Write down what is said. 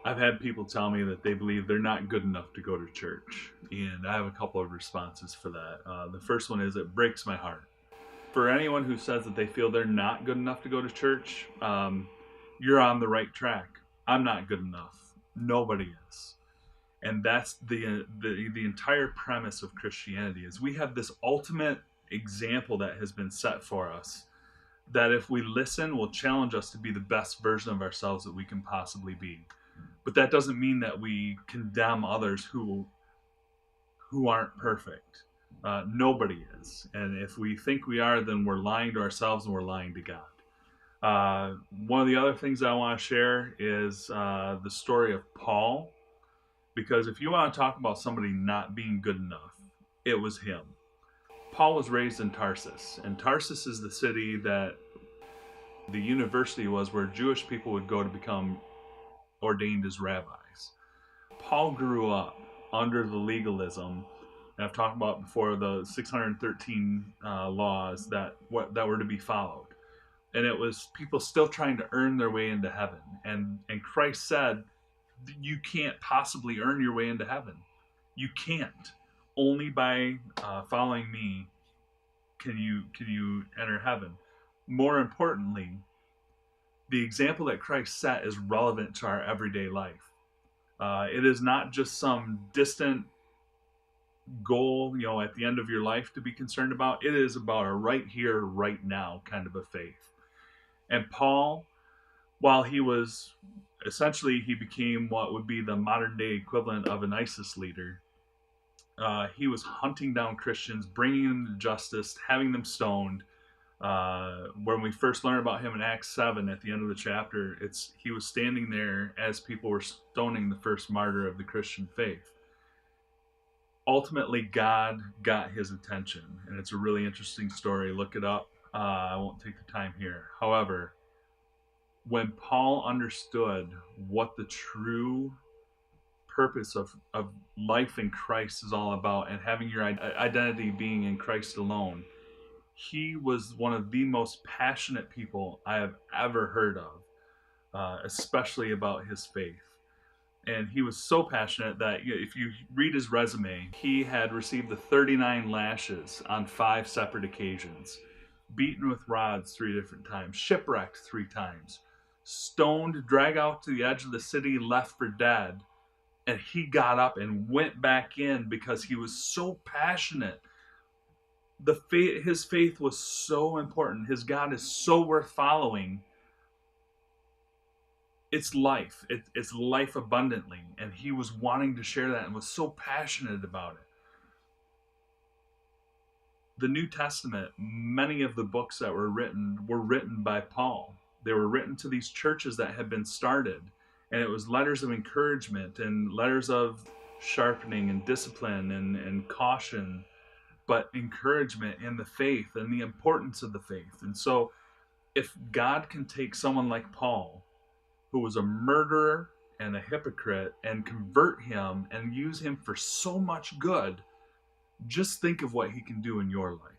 I've had people tell me that they believe they're not good enough to go to church, and I have a couple of responses for that. The first one is it breaks my heart. For anyone who says that they feel they're not good enough to go to church, you're on the right track. I'm not good enough. Nobody is. And that's the entire premise of Christianity is we have this ultimate example that has been set for us that if we listen will challenge us to be the best version of ourselves that we can possibly be. But that doesn't mean that we condemn others who aren't perfect. Nobody is, and if we think we are, then we're lying to ourselves and we're lying to God. One of the other things I want to share is the story of Paul, because if you want to talk about somebody not being good enough, it was him. Paul was raised in Tarsus, and Tarsus is the city that the university was where Jewish people would go to become ordained as rabbis. Paul grew up under the legalism, and I've talked about before the 613 laws that were to be followed, and it was people still trying to earn their way into heaven. And Christ said, "You can't possibly earn your way into heaven. You can't. Only by following me can you enter heaven." More importantly, the example that Christ set is relevant to our everyday life. It is not just some distant goal, at the end of your life to be concerned about. It is about a right here, right now kind of a faith. And Paul, while he was essentially, he became what would be the modern day equivalent of an ISIS leader. He was hunting down Christians, bringing them to justice, having them stoned. When we first learn about him in Acts 7 at the end of the chapter, he was standing there as people were stoning the first martyr of the Christian faith. Ultimately, God got his attention, and it's a really interesting story. Look it up. I won't take the time here. However, when Paul understood what the true purpose of life in Christ is all about and having your identity being in Christ alone, he was one of the most passionate people I have ever heard of, especially about his faith. And he was so passionate that if you read his resume, he had received the 39 lashes on 5 separate occasions, beaten with rods 3 different times, shipwrecked 3 times, stoned, dragged out to the edge of the city, left for dead. And he got up and went back in because he was so passionate. His faith was so important. His God is so worth following. It's life. It's life abundantly. And he was wanting to share that and was so passionate about it. The New Testament, many of the books that were written by Paul. They were written to these churches that had been started. And it was letters of encouragement and letters of sharpening and discipline and caution, but encouragement in the faith and the importance of the faith. And so if God can take someone like Paul, who was a murderer and a hypocrite, and convert him and use him for so much good, just think of what he can do in your life.